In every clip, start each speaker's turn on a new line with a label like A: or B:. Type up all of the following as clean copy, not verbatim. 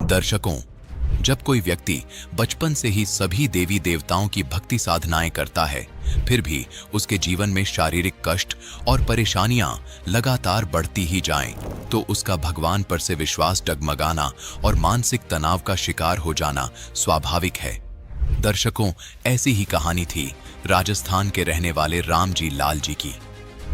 A: दर्शकों, जब कोई व्यक्ति बचपन से ही सभी देवी देवताओं की भक्ति साधनाएं करता है, फिर भी उसके जीवन में शारीरिक कष्ट और परेशानियां लगातार बढ़ती ही जाएं, तो उसका भगवान पर से विश्वास डगमगाना और मानसिक तनाव का शिकार हो जाना स्वाभाविक है। दर्शकों, ऐसी ही कहानी थी राजस्थान के रहने वाले रामजी लाल जी की।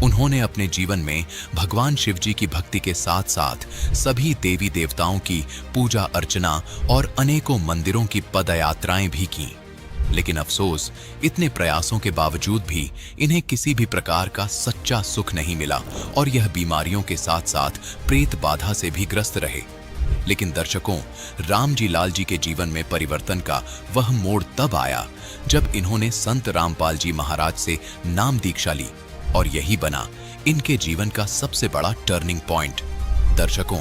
A: उन्होंने अपने जीवन में भगवान शिव जी की भक्ति के साथ साथ सभी देवी देवताओं की पूजा अर्चना और अनेकों मंदिरों की पदयात्राएं भी की। लेकिन अफसोस, इतने प्रयासों के बावजूद भी इन्हें किसी भी प्रकार का सच्चा सुख नहीं मिला और यह बीमारियों के साथ साथ प्रेत बाधा से भी ग्रस्त रहे। लेकिन दर्शकों, रामजी लाल जी के जीवन में परिवर्तन का वह मोड़ तब आया जब इन्होंने संत रामपाल जी महाराज से नाम दीक्षा ली और यही बना इनके जीवन का सबसे बड़ा टर्निंग पॉइंट। दर्शकों,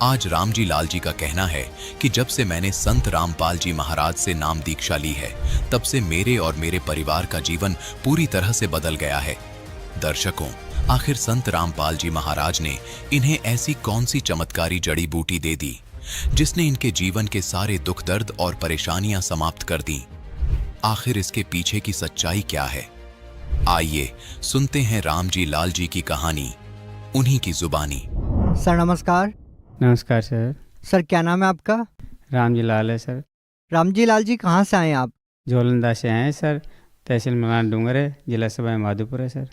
A: आज रामजी लाल जी का कहना है कि जब से मैंने संत रामपाल जी महाराज से नाम दीक्षा ली है, तब से मेरे और मेरे परिवार का जीवन पूरी तरह से बदल गया है। दर्शकों, आखिर संत रामपाल जी महाराज ने इन्हें ऐसी कौन सी चमत्कारी जड़ी बूटी दे दी जिसने इनके जीवन के सारे दुख दर्द और परेशानियां समाप्त कर दी? आखिर इसके पीछे की सच्चाई क्या है? आइए सुनते हैं रामजी लाल जी की कहानी, उन्हीं की जुबानी।
B: सर नमस्कार।
C: नमस्कार सर।
B: सर क्या नाम है आपका?
C: रामजी लाल है सर।
B: रामजी लाल जी कहाँ से आए आप?
C: झोलंदा से आए हैं सर। तहसील मलान डूंगर है, जिला सभा माधोपुर है सर।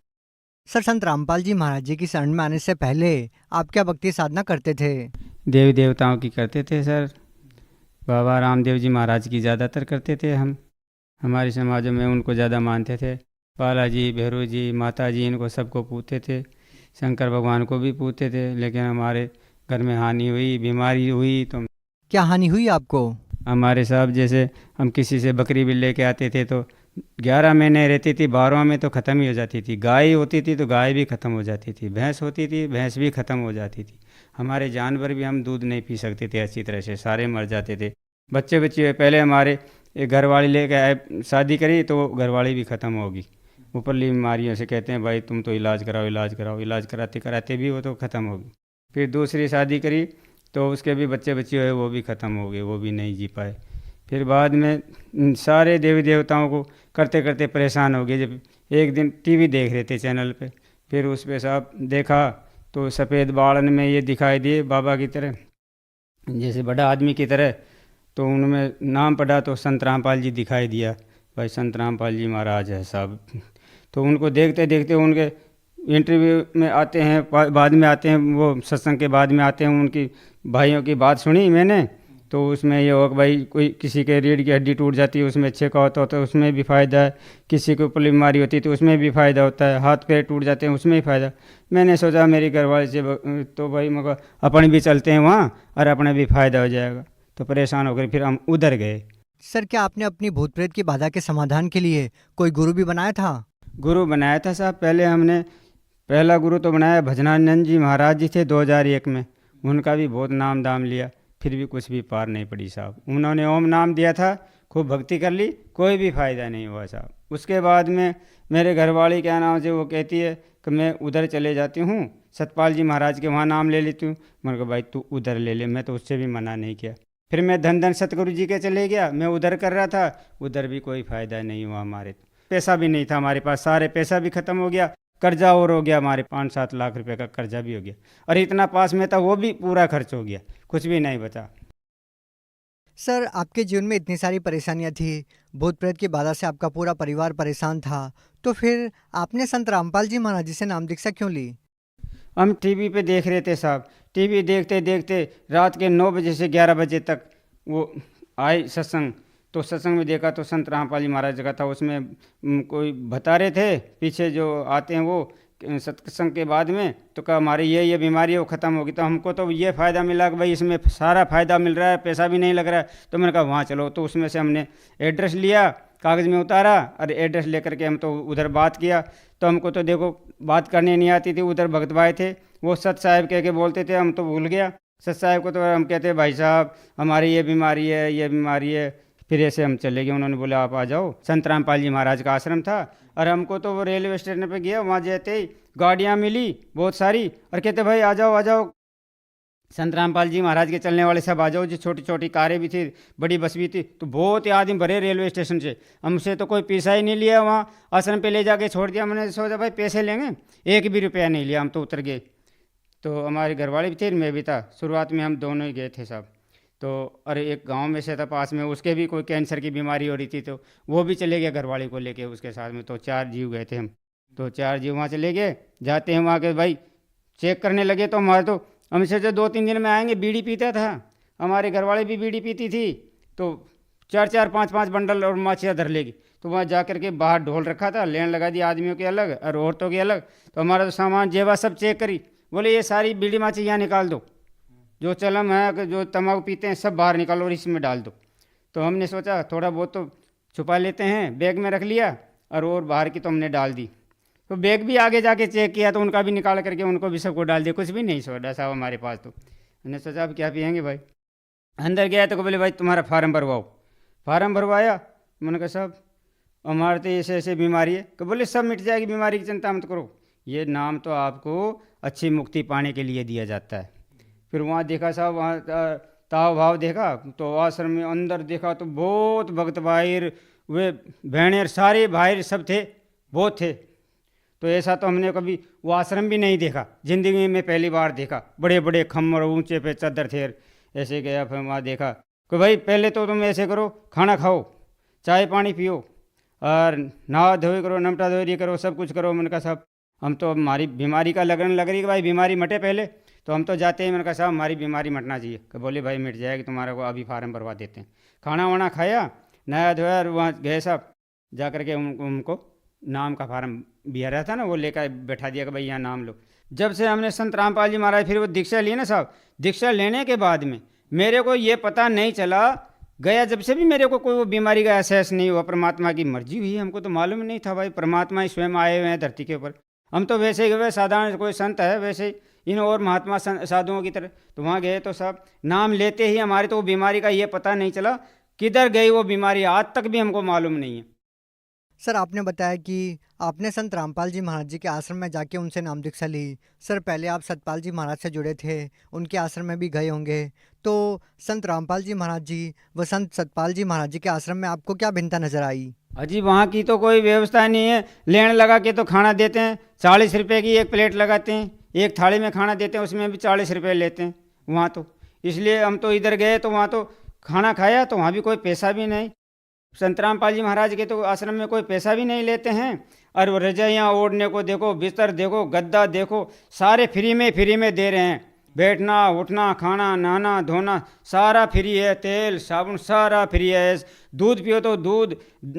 B: सर संत रामपाल जी महाराज जी की शरण में आने से पहले आप क्या भक्ति साधना करते थे?
C: देवी देवताओं की करते थे सर। बाबा रामदेव जी महाराज की ज़्यादातर करते थे हम। हमारे समाज में उनको ज़्यादा मानते थे। बालाजी, भैरव जी, माता जी, इनको सबको पूछते थे। शंकर भगवान को भी पूछते थे। लेकिन हमारे घर में हानि हुई, बीमारी हुई तो
B: क्या हानि हुई आपको?
C: हमारे साहब जैसे हम किसी से बकरी भी लेके आते थे तो 11 महीने रहती थी, 12वां में तो ख़त्म ही हो जाती थी। गाय होती थी तो गाय भी ख़त्म हो जाती थी। भैंस होती थी, भैंस भी ख़त्म हो जाती थी। हमारे जानवर भी हम दूध नहीं पी सकते थे अच्छी तरह से, सारे मर जाते थे। बच्चे पहले हमारे एक घरवाली लेके आए, शादी करी तो घरवाली भी ख़त्म होगी। ऊपरली बीमारियों से कहते हैं भाई तुम तो इलाज कराओ, इलाज कराओ। इलाज कराते कराते भी वो तो ख़त्म होगी। फिर दूसरी शादी करी तो उसके भी बच्चे हुए, वो भी ख़त्म हो गए, वो भी नहीं जी पाए। फिर बाद में सारे देवी देवताओं को करते करते परेशान हो गए। जब एक दिन टीवी देख रहे थे चैनल पे, फिर उस पे साहब देखा तो सफ़ेद बालन में ये दिखाई दिए बाबा की तरह, जैसे बड़ा आदमी की तरह। तो उनमें नाम पढ़ा तो संत रामपाल जी दिखाई दिया। भाई संत रामपाल जी महाराज है साहब। तो उनको देखते देखते उनके इंटरव्यू में आते हैं, बाद में आते हैं, वो सत्संग के बाद में आते हैं। उनकी भाइयों की बात सुनी मैंने, तो उसमें ये हो कि भाई कोई किसी के रीढ़ की हड्डी टूट जाती है, उसमें छेका होता है तो उसमें भी फ़ायदा है। किसी को ऊपर बीमारी होती है तो उसमें भी फ़ायदा होता है। हाथ पैर टूट जाते हैं उसमें भी फ़ायदा। मैंने सोचा मेरी घरवाली से तो भाई मगर अपन भी चलते हैं वहाँ और अपना भी फ़ायदा हो जाएगा। तो परेशान होकर फिर हम उधर गए।
B: सर क्या आपने अपनी भूत प्रेत की बाधा के समाधान के लिए कोई गुरु भी बनाया था?
C: गुरु बनाया था साहब। पहले हमने पहला गुरु तो बनाया भजनानंद जी महाराज जी थे 2001 में। उनका भी बहुत नाम दाम लिया, फिर भी कुछ भी पार नहीं पड़ी साहब। उन्होंने ओम नाम दिया था, खूब भक्ति कर ली, कोई भी फ़ायदा नहीं हुआ साहब। उसके बाद में मेरे घरवाली क्या नाम से वो कहती है कि मैं उधर चले जाती हूँ, सतपाल जी महाराज के वहाँ नाम ले लेती हूँ। मैंने कहा भाई तू उधर ले ले, मैं तो उससे भी मना नहीं किया। फिर मैं धन सतगुरु जी के चले गया, मैं उधर कर रहा था, उधर भी कोई फ़ायदा नहीं हुआ। हमारे पैसा भी नहीं था हमारे पास, सारे पैसा भी ख़त्म हो गया। कर्जा और हो गया, हमारे 5-7 लाख रुपए का कर्जा भी हो गया। और इतना पास में था वो भी पूरा खर्च हो गया, कुछ भी नहीं बचा।
B: सर आपके जीवन में इतनी सारी परेशानियां थी, भूत प्रेत की बाधा से आपका पूरा परिवार परेशान था, तो फिर आपने संत रामपाल जी महाराज जी से नाम दीक्षा क्यों ली?
C: हम टीवी पे देख रहे थे साहब। टीवी देखते देखते रात के 9 बजे से 11 बजे तक वो आए सत्संग। तो सत्संग में देखा तो संत रामपाल जी महाराज का था। उसमें कोई बता रहे थे, पीछे जो आते हैं वो सत्संग के बाद में, तो कहा हमारी ये बीमारी है वो ख़त्म होगी। तो हमको तो ये फ़ायदा मिला कि भाई इसमें सारा फ़ायदा मिल रहा है, पैसा भी नहीं लग रहा है। तो मैंने कहा वहाँ चलो। तो उसमें से हमने एड्रेस लिया, कागज़ में उतारा और एड्रेस लेकर के हम तो उधर बात किया। तो हमको तो देखो बात करनी नहीं आती थी। उधर भगत भाई थे, वो सत साहब कह के बोलते थे, हम तो भूल गया सत साहब को। तो हम कहते भाई साहब हमारी ये बीमारी है, ये बीमारी है। फिर ऐसे हम चले गए। उन्होंने बोला आप आ जाओ। संत रामपाल जी महाराज का आश्रम था और हमको तो वो रेलवे स्टेशन पे गया, वहाँ जाते ही गाड़ियाँ मिली बहुत सारी और कहते भाई आ जाओ आ जाओ। संत रामपाल जी महाराज के चलने वाले सब आ जाओ, जो छोटी छोटी कारें भी थी, बड़ी बस भी थी, तो बहुत ही आदमी भरे रेलवे स्टेशन से। हमसे तो कोई पैसा ही नहीं लिया, वहाँ आश्रम पे ले जाके छोड़ दिया। मैंने सोचा भाई पैसे लेंगे, एक भी रुपया नहीं लिया, हम तो उतर गए। तो हमारे घरवाले भी थे, मैं भी था। शुरुआत में हम दोनों ही गए थे साहब। तो अरे एक गांव में से था पास में, उसके भी कोई कैंसर की बीमारी हो रही थी, तो वो भी चले गए घरवाले को लेके उसके साथ में। तो 4 जीव गए थे हम। तो 4 जीव वहाँ चले गए। जाते हैं वहाँ के भाई चेक करने लगे, तो हमारे तो हम सोचे 2-3 दिन में आएंगे। बीड़ी पीता था, हमारे घरवाले भी बीड़ी पीती थी। तो 4-4, 5-5 बंडल और माचिया धर लेगी। तो वहाँ जा कर के बाहर ढोल रखा था, लेन लगा दी आदमियों के अलग और औरतों के अलग। तो हमारा तो सामान जेबा सब चेक करी, बोले ये सारी बीड़ी माची यहाँ निकाल दो, जो चलम है, जो तम्बाकू पीते हैं सब बाहर निकालो और इसमें डाल दो। तो हमने सोचा थोड़ा बहुत तो छुपा लेते हैं, बैग में रख लिया और बाहर की तो हमने डाल दी। तो बैग भी आगे जाके चेक किया तो उनका भी निकाल करके उनको भी सबको डाल दिया, कुछ भी नहीं सोडा साहब हमारे पास। तो हमने सोचा अब क्या पियेंगे भाई। अंदर गया तो बोले भाई तुम्हारा फार्म भरवाओ। फार्म भरवाया। मैंने कहा साहब हमारे तो ऐसे ऐसे बीमारी है। तो बोले सब मिट जाएगी, बीमारी की चिंता मत करो, ये नाम तो आपको अच्छी मुक्ति पाने के लिए दिया जाता है। फिर वहाँ देखा साहब, वहाँ ताव भाव देखा, तो आश्रम में अंदर देखा तो बहुत भक्त भाई, वे बहनें सारे भाई सब थे, बहुत थे। तो ऐसा तो हमने कभी वो आश्रम भी नहीं देखा, ज़िंदगी में पहली बार देखा। बड़े बड़े खम्मर ऊंचे पे चादर थे। ऐसे गया, फिर वहाँ देखा कि भाई पहले तो तुम ऐसे करो, खाना खाओ, चाय पानी पियो और नहा धोई करो, नमटा धोई करो, सब कुछ करो। मैंने कहा साहब हम तो हमारी बीमारी का लगने लग रही कि भाई बीमारी मटे पहले, तो हम तो जाते हैं। मैंने कहा साहब हमारी बीमारी मटना चाहिए। कि बोले भाई मिट जाएगी, तुम्हारा को अभी फार्म भरवा देते हैं। खाना वाना खाया, नया धोया और वहाँ गए साहब, जा करके उनको नाम का फार्म भी आ रहा था ना, वो लेकर बैठा दिया कि भाई यहाँ नाम लो। जब से हमने संत रामपाल जी महाराज फिर वो दीक्षा ली ना साहब, दीक्षा लेने के बाद में मेरे को ये पता नहीं चला गया, जब से भी मेरे को कोई वो बीमारी का एहसास नहीं हुआ। परमात्मा की मर्जी हुई, हमको तो मालूम नहीं था भाई परमात्मा ही स्वयं आए हुए हैं धरती के ऊपर। हम तो वैसे ही साधारण कोई संत है वैसे ही इन और महात्मा साधुओं की तरह। तो वहाँ गए तो साहब नाम लेते ही हमारे तो वो बीमारी का ये पता नहीं चला किधर गई वो बीमारी, आज तक भी हमको मालूम नहीं है।
B: सर आपने बताया कि आपने संत रामपाल जी महाराज जी के आश्रम में जाके उनसे नाम दीक्षा ली। सर पहले आप सतपाल जी महाराज से जुड़े थे, उनके आश्रम में भी गए होंगे, तो संत रामपाल जी महाराज जी व संत सतपाल जी महाराज जी के आश्रम में आपको क्या भिन्नता नजर आई?
C: अजी वहाँ की तो कोई व्यवस्था नहीं है, लेन लगा के तो खाना देते हैं, 40 रुपये की एक प्लेट लगाते हैं, एक थाली में खाना देते हैं, उसमें भी 40 रुपये लेते हैं वहाँ तो। इसलिए हम तो इधर गए तो वहाँ तो खाना खाया तो वहाँ भी कोई पैसा भी नहीं। संत रामपाल जी महाराज के तो आश्रम में कोई पैसा भी नहीं लेते हैं। और वो रजाइयाँ ओढ़ने को देखो, बिस्तर देखो, गद्दा देखो, सारे फ्री में दे रहे हैं। बैठना उठना खाना नहाना धोना सारा फ्री है, तेल साबुन सारा फ्री है। दूध पियो तो दूध,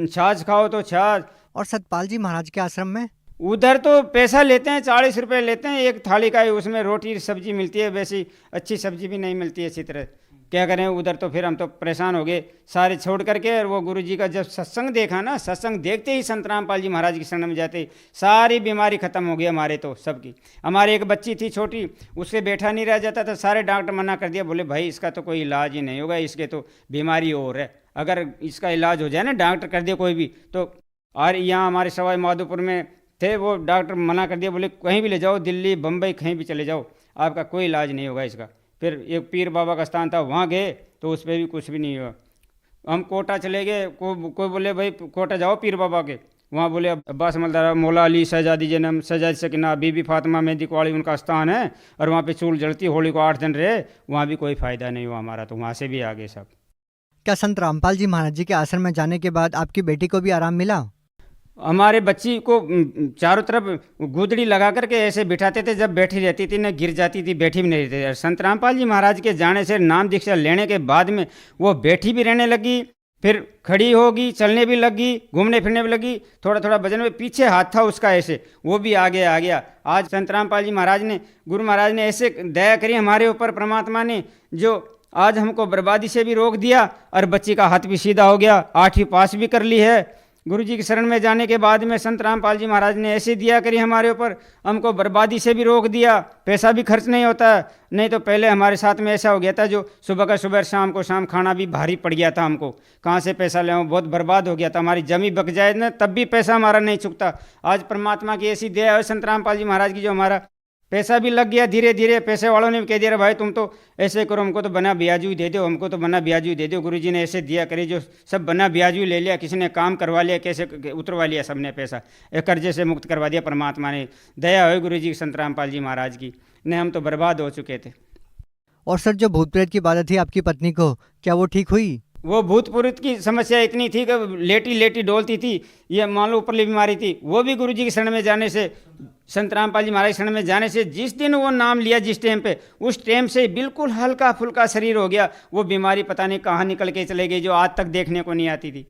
C: छाछ खाओ तो छाछ।
B: और सतपाल जी महाराज के आश्रम में
C: उधर तो पैसा लेते हैं, 40 रुपये लेते हैं एक थाली का ही, उसमें रोटी सब्जी मिलती है, वैसी अच्छी सब्जी भी नहीं मिलती है अच्छी तरह। क्या करें उधर तो फिर हम तो परेशान हो गए सारे छोड़ करके। और वो गुरु जी का जब सत्संग देखा ना, सत्संग देखते ही संत रामपाल जी महाराज की शरण में जाते ही सारी बीमारी खत्म हो गई हमारे तो सबकी। हमारे एक बच्ची थी छोटी, उससे बैठा नहीं रह जाता था, सारे डॉक्टर मना कर दिया, बोले भाई इसका तो कोई इलाज ही नहीं होगा, इसके तो बीमारी और है, अगर इसका इलाज हो जाए ना डॉक्टर कर दिया कोई भी तो। और यहाँ हमारे सवाई माधोपुर में थे, वो डॉक्टर मना कर दिया, बोले कहीं भी ले जाओ, दिल्ली बम्बई कहीं भी चले जाओ, आपका कोई इलाज नहीं होगा इसका। फिर एक पीर बाबा का स्थान था, वहाँ गए तो उस पर भी कुछ भी नहीं हुआ। हम कोटा चले गए, कोई बोले भाई कोटा जाओ पीर बाबा के, वहाँ बोले अब्बास मलदारा मौला अली शहजादी जन्म शहजादी सकीना बीबी फातिमा मेहंदी कुआड़ी उनका स्थान है, और वहाँ पे चूल जलती, होली को 8 दिन रहे, वहाँ भी कोई फ़ायदा नहीं हुआ हमारा, तो वहाँ से भी आ गए सब।
B: क्या संत रामपाल जी महाराज जी के आश्रम में जाने के बाद आपकी बेटी को भी आराम मिला?
C: हमारे बच्ची को चारों तरफ गुदड़ी लगा करके ऐसे बिठाते थे, जब बैठी रहती थी ना गिर जाती थी, बैठी भी नहीं रहती थी। संत रामपाल जी महाराज के जाने से नाम दीक्षा लेने के बाद में वो बैठी भी रहने लगी, फिर खड़ी होगी, चलने भी लगी, घूमने फिरने भी लगी, थोड़ा थोड़ा वजन में पीछे हाथ था उसका ऐसे, वो भी आगे आ गया। आज संत रामपाल जी महाराज ने, गुरु महाराज ने ऐसे दया करी हमारे ऊपर परमात्मा ने, जो आज हमको बर्बादी से भी रोक दिया और बच्ची का हाथ भी सीधा हो गया, 8वीं पास भी कर ली है। गुरु जी की शरण में जाने के बाद में संत रामपाल जी महाराज ने ऐसी दिया करी हमारे ऊपर, हमको बर्बादी से भी रोक दिया, पैसा भी खर्च नहीं होता। नहीं तो पहले हमारे साथ में ऐसा हो गया था, जो सुबह का सुबह शाम को शाम खाना भी भारी पड़ गया था हमको, कहाँ से पैसा ले, बहुत बर्बाद हो गया था, हमारी जमी बक जाए ना तब भी पैसा हमारा नहीं चुकता। आज परमात्मा की ऐसी दया है संत रामपाल जी महाराज की, जो हमारा पैसा भी लग गया धीरे धीरे। पैसे वालों ने भी कह दिया भाई तुम तो ऐसे करो, हमको तो बना ब्याजू दे दो, हमको तो बना ब्याजू दे दो। गुरुजी ने ऐसे दिया करे, जो सब बना ब्याजू ले लिया, किसी ने काम करवा लिया, कैसे उतरवा लिया सबने पैसा, एक कर्जे से मुक्त करवा दिया। परमात्मा ने दया हुई गुरुजी संत रामपाल जी महाराज की, ने हम तो बर्बाद हो चुके थे।
B: और सर जो भूत प्रेत की बात थी आपकी पत्नी को, क्या वो ठीक हुई?
C: वो भूत प्रेत की समस्या इतनी थी कि लेटी लेटी डोलती थी, ये मान लो ऊपरली बीमारी थी। वो भी गुरुजी के शरण में जाने से, संत रामपाल जी महाराज के शरण में जाने से, जिस दिन वो नाम लिया जिस टाइम पे, उस टाइम से बिल्कुल हल्का फुल्का शरीर हो गया। वो बीमारी पता नहीं कहाँ निकल के चले गई, जो आज तक देखने को नहीं आती थी।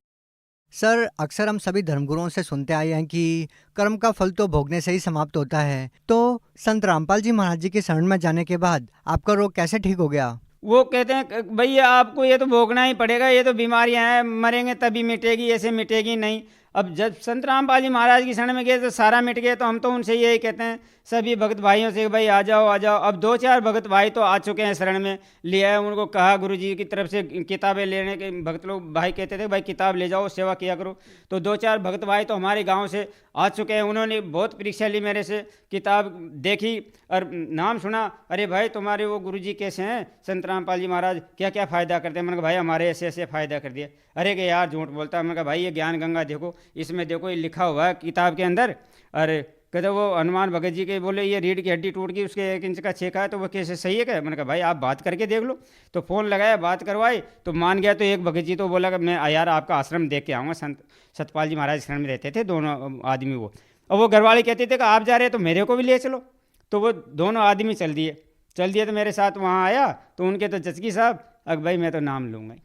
B: सर अक्सर हम सभी धर्मगुरुओं से सुनते आए हैं कि कर्म का फल तो भोगने से ही समाप्त होता है। तो संत रामपाल जी महाराज जी के शरण में जाने के बाद आपका रोग कैसे ठीक हो गया?
C: वो कहते हैं भैया आपको ये तो भोगना ही पड़ेगा, ये तो बीमारियां हैं, मरेंगे तभी मिटेगी, ऐसे मिटेगी नहीं। अब जब संत रामपाल जी महाराज की शरण में गए तो सारा मिट गया। तो हम तो उनसे यही कहते हैं सभी भगत भाइयों से, भाई आ जाओ आ जाओ। अब 2-4 भगत भाई तो आ चुके हैं शरण में, लिया है, उनको कहा गुरुजी की तरफ से किताबें लेने के, भगत लोग भाई कहते थे भाई किताब ले जाओ, सेवा किया करो। तो 2-4 भगत भाई तो हमारे गांव से आ चुके हैं। उन्होंने बहुत परीक्षा ली मेरे से, किताब देखी और नाम सुना। अरे भाई तुम्हारे वो गुरुजी कैसे हैं संत रामपाल जी महाराज, क्या क्या फ़ायदा करते हैं? मैंने कहा भाई हमारे ऐसे ऐसे फ़ायदा कर दिए। अरे कि यार झूठ बोलता है। मैंने कहा भाई ये ज्ञान गंगा देखो, इसमें देखो ये लिखा हुआ है किताब के अंदर। अरे कहते वो हनुमान भगत जी के बोले ये रीढ़ की हड्डी टूट गई, उसके 1 इंच का छेका है, तो वो कैसे सही है क्या? मैंने कहा भाई आप बात करके देख लो। तो फ़ोन लगाया, बात करवाई तो मान गया। तो एक भगत जी तो बोला कि मैं यार आपका आश्रम देख के आऊँगा। संत सतपाल जी महाराज शरण में रहते थे दोनों आदमी वो। और वो घरवाले कहते थे कि आप जा रहे हैं तो मेरे को भी ले चलो। तो वो दोनों आदमी चल दिए तो मेरे साथ वहाँ आया। तो उनके तो जचकी साहब, अब भाई मैं तो नाम लूँगा।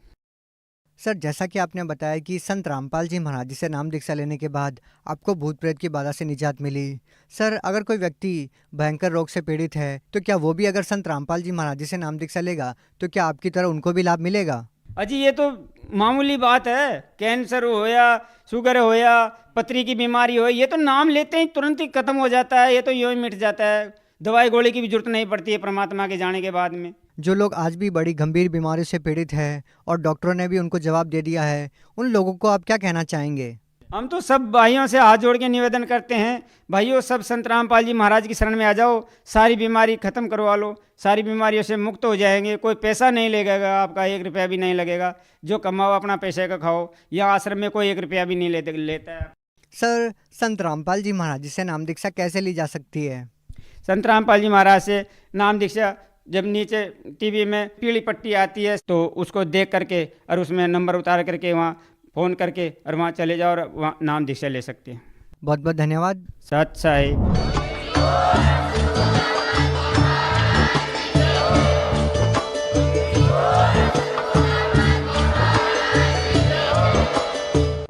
B: सर जैसा कि आपने बताया कि संत रामपाल जी महाराज जी से नाम दीक्षा लेने के बाद आपको भूत प्रेत की बाधा से निजात मिली। सर अगर कोई व्यक्ति भयंकर रोग से पीड़ित है तो क्या वो भी अगर संत रामपाल जी महाराज जी से नाम दीक्षा लेगा तो क्या आपकी तरह उनको भी लाभ मिलेगा?
C: अजी ये तो मामूली बात है। कैंसर हो या शुगर हो या पथरी की बीमारी हो, ये तो नाम लेते ही तुरंत ही खत्म हो जाता है। ये तो यूँ ही मिट जाता है, दवाई गोली की भी जरूरत नहीं पड़ती है परमात्मा के जाने के बाद में।
B: जो लोग आज भी बड़ी गंभीर बीमारी से पीड़ित है और डॉक्टरों ने भी उनको जवाब दे दिया है, उन लोगों को आप क्या कहना चाहेंगे?
C: हम तो सब भाइयों से हाथ जोड़ के निवेदन करते हैं, भाइयों सब संत रामपाल जी महाराज की शरण में आ जाओ, सारी बीमारी खत्म करवा लो, सारी बीमारियों से मुक्त हो जाएंगे। कोई पैसा नहीं लगेगा आपका, 1 रुपया भी नहीं लगेगा। जो कमाओ अपना पैसे का खाओ। यहाँ आश्रम में कोई 1 रुपया भी नहीं लेता है।
B: सर संत रामपाल जी महाराज जी से नाम दीक्षा कैसे ली जा सकती है?
C: संत रामपाल जी महाराज से नाम दीक्षा जब नीचे टीवी में पीली पट्टी आती है तो उसको देख करके और उसमें नंबर उतार करके वहाँ फ़ोन करके और वहाँ चले जाओ और वहाँ नाम दीक्षा ले सकते हैं।
B: बहुत बहुत धन्यवाद।
C: सच है।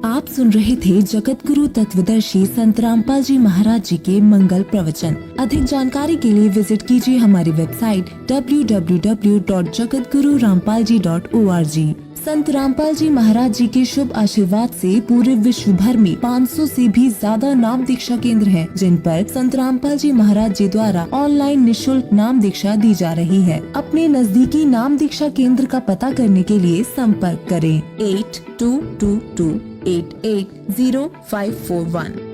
D: आप सुन रहे थे जगत गुरु तत्वदर्शी संत रामपाल जी महाराज जी के मंगल प्रवचन। अधिक जानकारी के लिए विजिट कीजिए हमारी वेबसाइट www.jagatgururampalji.org। संत रामपाल जी महाराज जी के शुभ आशीर्वाद से पूरे विश्व भर में 500 से भी ज्यादा नाम दीक्षा केंद्र हैं, जिन पर संत रामपाल जी महाराज जी द्वारा ऑनलाइन निशुल्क नाम दीक्षा दी जा रही है। अपने नजदीकी नाम दीक्षा केंद्र का पता करने के लिए संपर्क करें 8222880541।